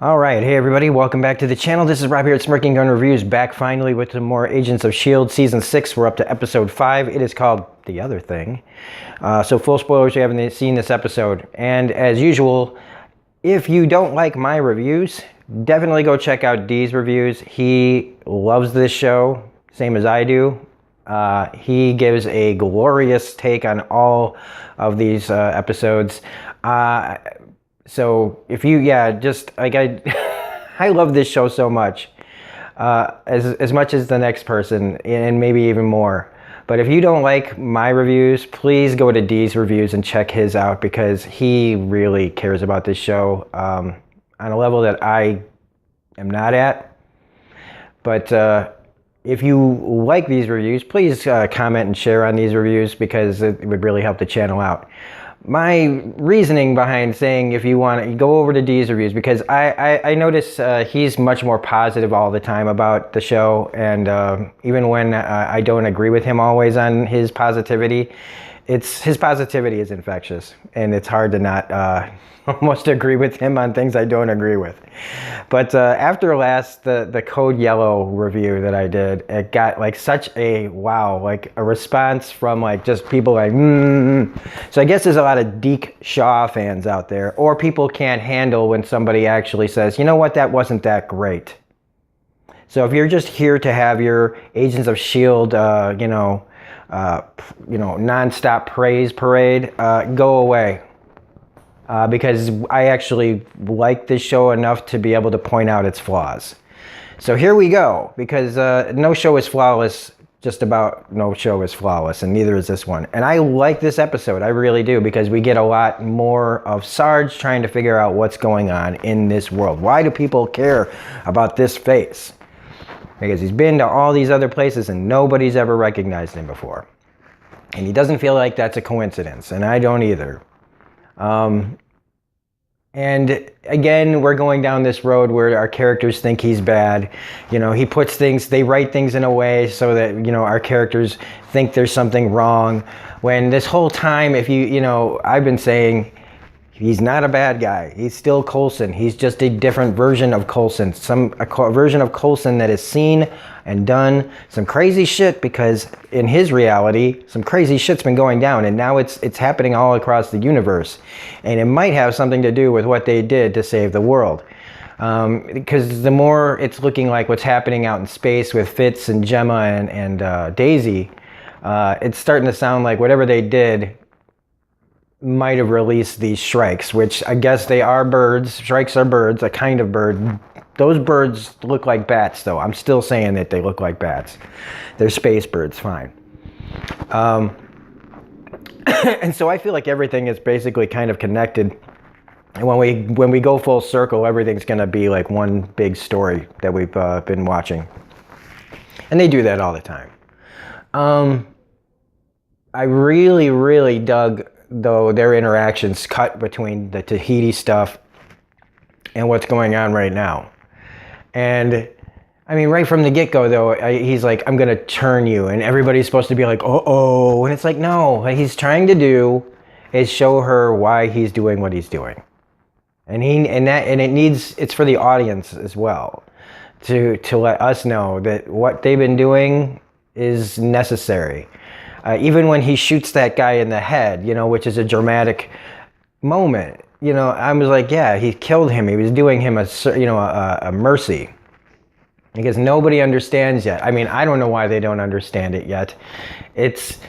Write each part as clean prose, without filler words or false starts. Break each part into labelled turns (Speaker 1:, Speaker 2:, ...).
Speaker 1: All right, hey everybody, welcome back to the channel. This is Rob here at Smirking Gun Reviews, back finally with some more Agents of S.H.I.E.L.D. Season 6. We're up to Episode 5. It is called The Other Thing. So full spoilers if you haven't seen this episode. And as usual, if you don't like my reviews, definitely go check out Dee's reviews. He loves this show, same as I do. He gives a glorious take on all of these episodes. So if you, just like I love this show so much, as much as the next person, and maybe even more. But if you don't like my reviews, please go to Dee's reviews and check his out, because he really cares about this show on a level that I am not at. But if you like these reviews, please comment and share on these reviews, because it would really help the channel out. My reasoning behind saying if you want to go over to Dee's reviews, because I notice he's much more positive all the time about the show, and even when I don't agree with him always on his positivity, his positivity is infectious, and it's hard to not almost agree with him on things I don't agree with. But after the Code Yellow review that I did, it got like such a wow, like a response from like just people like So I guess there's a lot of Deke Shaw fans out there, or people can't handle when somebody actually says, you know what, that wasn't that great. So if you're just here to have your Agents of S.H.I.E.L.D. nonstop praise parade, go away. Because I actually like this show enough to be able to point out its flaws. So here we go, because no show is flawless, just about no show is flawless, and neither is this one. And I like this episode, I really do, because we get a lot more of Sarge trying to figure out what's going on in this world. Why do people care about this face? Because he's been to all these other places and nobody's ever recognized him before. And he doesn't feel like that's a coincidence, and I don't either. And again, we're going down this road where our characters think he's bad. You know, he puts things, they write things in a way so that, you know, our characters think there's something wrong. When this whole time, if I've been saying he's not a bad guy. He's still Coulson. He's just a different version of Coulson. A version of Coulson that has seen and done some crazy shit, because in his reality, some crazy shit's been going down, and now it's happening all across the universe. And it might have something to do with what they did to save the world. Because the more it's looking like what's happening out in space with Fitz and Gemma and Daisy, it's starting to sound like whatever they did might have released these shrikes, which I guess they are birds. Shrikes are birds, a kind of bird. Those birds look like bats, though. I'm still saying that they look like bats. They're space birds, fine. And so I feel like everything is basically kind of connected. And when we go full circle, everything's going to be like one big story that we've been watching. And they do that all the time. I really, really dug, though, their interactions cut between the Tahiti stuff and what's going on right now. And I mean, right from the get-go, though, he's like, I'm gonna turn you, and everybody's supposed to be like, uh-oh, and it's like, no, what he's trying to do is show her why he's doing what he's doing. And it's for the audience as well, to let us know that what they've been doing is necessary. Even when he shoots that guy in the head, which is a dramatic moment, I was like, yeah, he killed him. He was doing him a mercy, because nobody understands yet. I mean, I don't know why they don't understand it yet. It's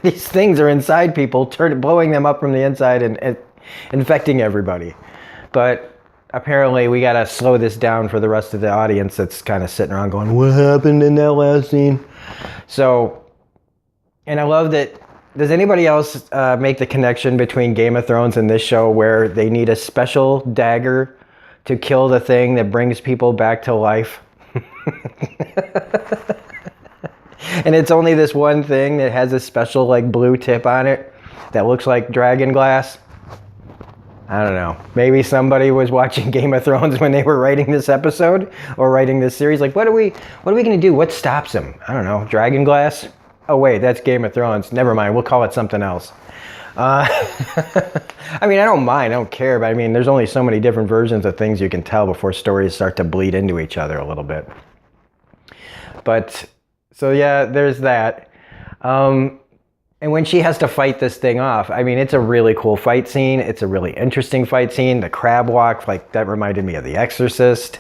Speaker 1: these things are inside people, blowing them up from the inside and infecting everybody. But apparently we got to slow this down for the rest of the audience that's kind of sitting around going, what happened in that last scene? So, and I love that. Does anybody else make the connection between Game of Thrones and this show, where they need a special dagger to kill the thing that brings people back to life? And it's only this one thing that has a special like blue tip on it that looks like dragon glass. I don't know. Maybe somebody was watching Game of Thrones when they were writing this episode or writing this series. Like, what are we going to do? What stops him? I don't know. Dragon glass? Oh wait, that's Game of Thrones. Never mind. We'll call it something else. Uh, I mean, I don't mind, I don't care, but I mean, there's only so many different versions of things you can tell before stories start to bleed into each other a little bit. But, so yeah, there's that. And when she has to fight this thing off, I mean, it's a really cool fight scene. It's a really interesting fight scene. The crab walk, like, that reminded me of The Exorcist.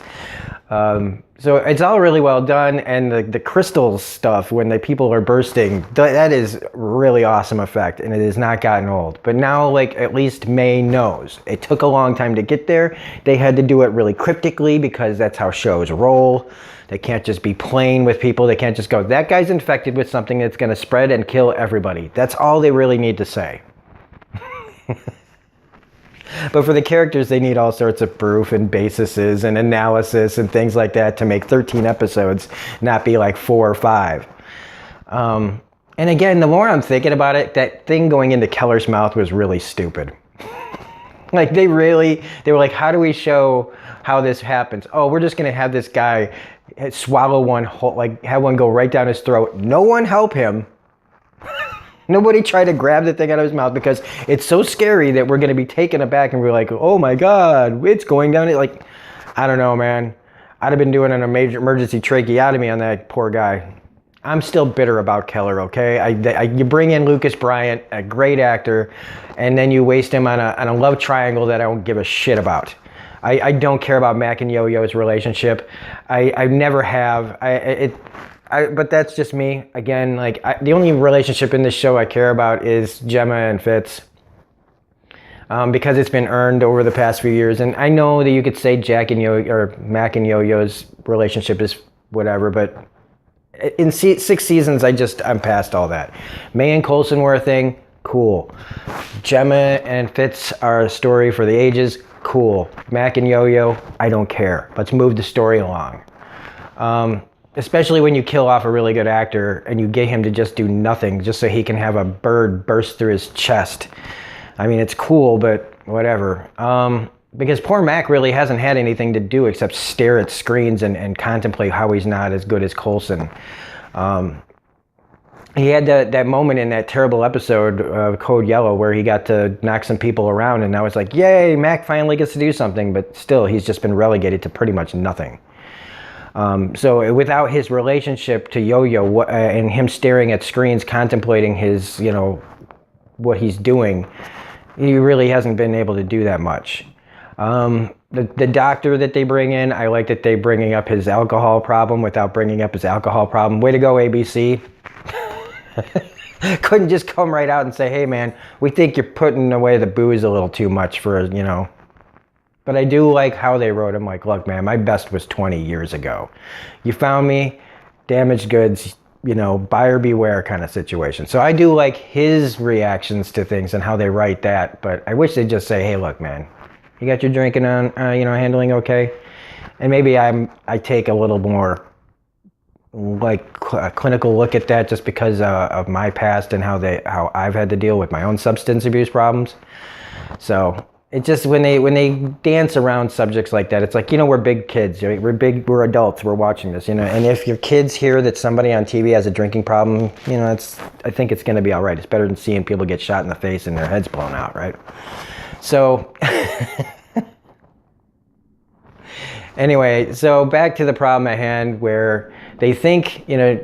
Speaker 1: So it's all really well done, and the crystal stuff when the people are bursting, that is really awesome effect, and it has not gotten old. But now, like, at least May knows. It took a long time to get there. They had to do it really cryptically because that's how shows roll. They can't just be playing with people. They can't just go, that guy's infected with something that's going to spread and kill everybody. That's all they really need to say. But for the characters, they need all sorts of proof and bases and analysis and things like that to make 13 episodes, not be like 4 or 5. And again, the more I'm thinking about it, that thing going into Keller's mouth was really stupid. Like, they were like, how do we show how this happens? Oh, we're just going to have this guy swallow one whole, like, have one go right down his throat. No one help him. Nobody tried to grab the thing out of his mouth because it's so scary that we're going to be taken aback and we're like, oh my God, it's going down. Like, I don't know, man. I'd have been doing an emergency tracheotomy on that poor guy. I'm still bitter about Keller, okay? You bring in Lucas Bryant, a great actor, and then you waste him on a love triangle that I don't give a shit about. I don't care about Mac and Yo-Yo's relationship. I never have. But that's just me. Again, like, the only relationship in this show I care about is Gemma and Fitz. Because it's been earned over the past few years. And I know that you could say Mac and Yo-Yo's relationship is whatever, but in 6 seasons, I'm past all that. May and Coulson were a thing, cool. Gemma and Fitz are a story for the ages, cool. Mac and Yo-Yo, I don't care. Let's move the story along. Especially when you kill off a really good actor and you get him to just do nothing just so he can have a bird burst through his chest. I mean, it's cool, but whatever. Because poor Mac really hasn't had anything to do except stare at screens and contemplate how he's not as good as Coulson. He had that moment in that terrible episode of Code Yellow where he got to knock some people around, and now it's like, yay, Mac finally gets to do something, but still, he's just been relegated to pretty much nothing. So without his relationship to Yo-Yo and him staring at screens, contemplating his, what he's doing, he really hasn't been able to do that much. The doctor that they bring in, I like that they're bringing up his alcohol problem without bringing up his alcohol problem. Way to go, ABC. Couldn't just come right out and say, hey man, we think you're putting away the booze a little too much for, But I do like how they wrote him, like, look man, my best was 20 years ago. You found me, damaged goods, buyer beware kind of situation. So I do like his reactions to things and how they write that, but I wish they'd just say, hey look man, you got your drinking on, handling okay? And maybe I take a little more like a clinical look at that just because of my past and how I've had to deal with my own substance abuse problems. So it just, when they dance around subjects like that, it's like, we're big kids, right? We're adults, we're watching this, and if your kids hear that somebody on TV has a drinking problem, I think it's going to be all right. It's better than seeing people get shot in the face and their heads blown out, right? So anyway, so back to the problem at hand where they think,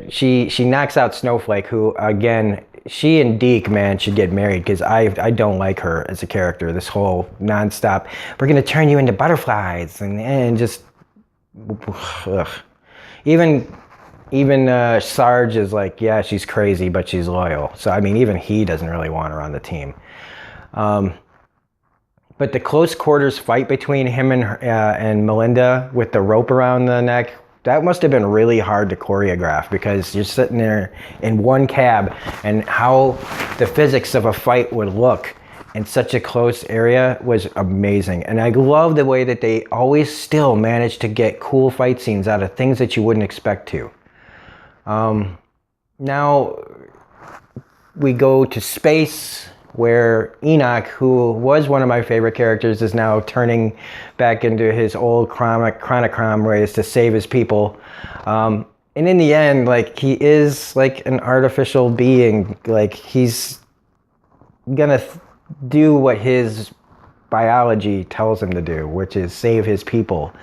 Speaker 1: she knocks out Snowflake, who, again, she and Deke, man, should get married because I don't like her as a character. This whole nonstop, we're going to turn you into butterflies and just, ugh. Even Sarge is like, yeah, she's crazy, but she's loyal. So, I mean, even he doesn't really want her on the team. But the close quarters fight between him and Melinda with the rope around the neck, that must have been really hard to choreograph because you're sitting there in one cab, and how the physics of a fight would look in such a close area was amazing. And I love the way that they always still manage to get cool fight scenes out of things that you wouldn't expect to. Now we go to space, where Enoch, who was one of my favorite characters, is now turning back into his old chronocrom ways to save his people. And in the end, like, he is like an artificial being. Like, he's gonna do what his biology tells him to do, which is save his people.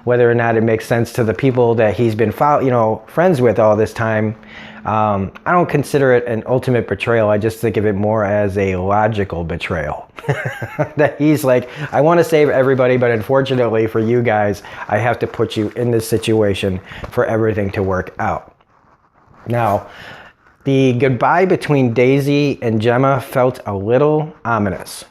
Speaker 1: Whether or not it makes sense to the people that he's been friends with all this time, I don't consider it an ultimate betrayal. I just think of it more as a logical betrayal. That he's like, I want to save everybody, but unfortunately for you guys, I have to put you in this situation for everything to work out. Now, the goodbye between Daisy and Gemma felt a little ominous.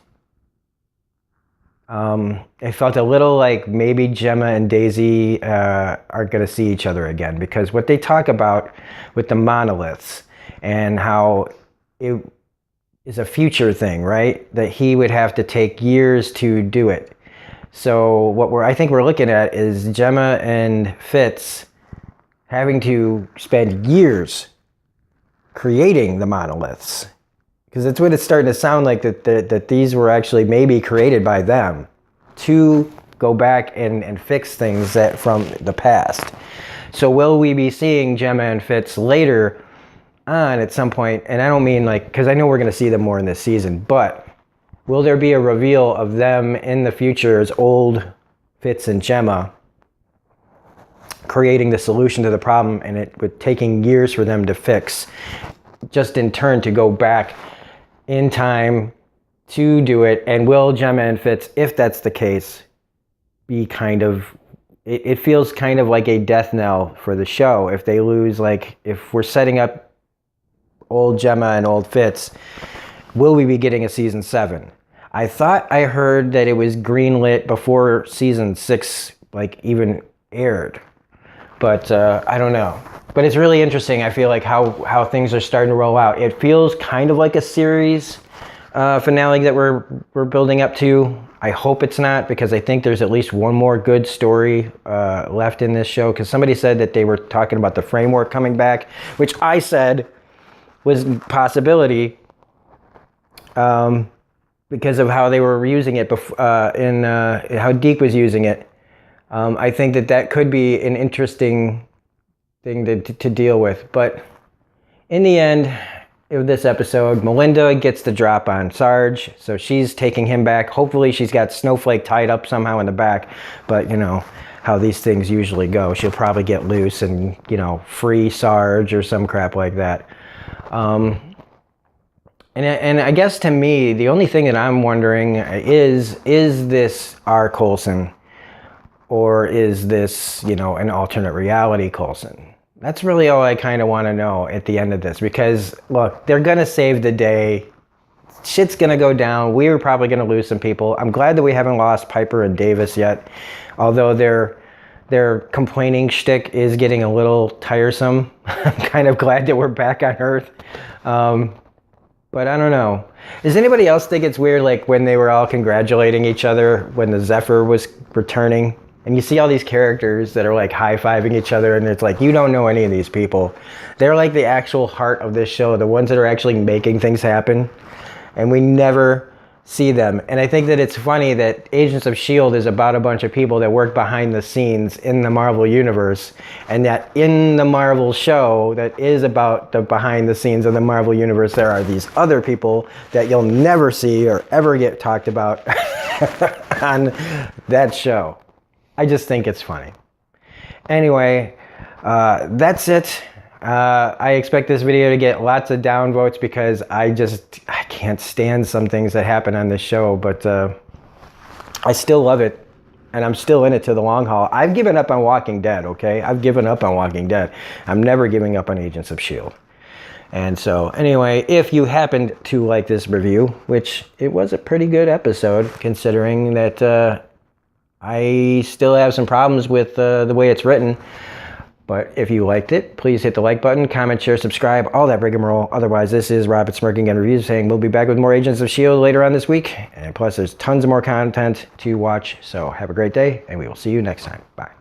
Speaker 1: It felt a little like maybe Gemma and Daisy are going to see each other again, because what they talk about with the monoliths and how it is a future thing, right? That he would have to take years to do it. So what I think we're looking at is Gemma and Fitz having to spend years creating the monoliths. Because that's what it's starting to sound like, that these were actually maybe created by them to go back and fix things that from the past. So will we be seeing Gemma and Fitz later on at some point? And I don't mean like, because I know we're going to see them more in this season, but will there be a reveal of them in the future as old Fitz and Gemma creating the solution to the problem, and it would taking years for them to fix, just in turn to go back in time to do it? And will Gemma and Fitz, if that's the case, be kind of, it feels kind of like a death knell for the show if they lose. Like, if we're setting up old Gemma and old Fitz, will we be getting a season 7? I thought I heard that it was greenlit before season 6 like even aired, but I don't know. But it's really interesting, I feel like, how things are starting to roll out. It feels kind of like a series finale that we're building up to. I hope it's not, because I think there's at least one more good story left in this show. Because somebody said that they were talking about the framework coming back, which I said was a possibility because of how they were using it how Deke was using it. I think that could be an interesting thing to deal with. But in the end of this episode, Melinda gets the drop on Sarge, so she's taking him back. Hopefully she's got Snowflake tied up somehow in the back, but you know how these things usually go. She'll probably get loose and, you know, free Sarge or some crap like that. And I guess to me, the only thing that I'm wondering is this our Coulson, or is this, you know, an alternate reality Coulson? That's really all I kind of want to know at the end of this, because look, they're going to save the day. Shit's going to go down. We're probably going to lose some people. I'm glad that we haven't lost Piper and Davis yet, although their complaining shtick is getting a little tiresome. I'm kind of glad that we're back on Earth. But I don't know. Does anybody else think it's weird, like when they were all congratulating each other when the Zephyr was returning? And you see all these characters that are like high-fiving each other, and it's like, you don't know any of these people. They're like the actual heart of this show, the ones that are actually making things happen. And we never see them. And I think that it's funny that Agents of S.H.I.E.L.D. is about a bunch of people that work behind the scenes in the Marvel Universe. And that in the Marvel show that is about the behind the scenes of the Marvel Universe, there are these other people that you'll never see or ever get talked about on that show. I just think it's funny. Anyway, that's it. I expect this video to get lots of downvotes because I can't stand some things that happen on this show, but I still love it, and I'm still in it to the long haul. I've given up on Walking Dead, okay? I've given up on Walking Dead. I'm never giving up on Agents of S.H.I.E.L.D. And so, anyway, if you happened to like this review, which it was a pretty good episode, considering that I still have some problems with the way it's written. But if you liked it, please hit the like button, comment, share, subscribe, all that rigmarole. Otherwise, this is Robert Smirking Gun Reviews saying we'll be back with more Agents of S.H.I.E.L.D. later on this week. And plus, there's tons of more content to watch. So have a great day, and we will see you next time. Bye.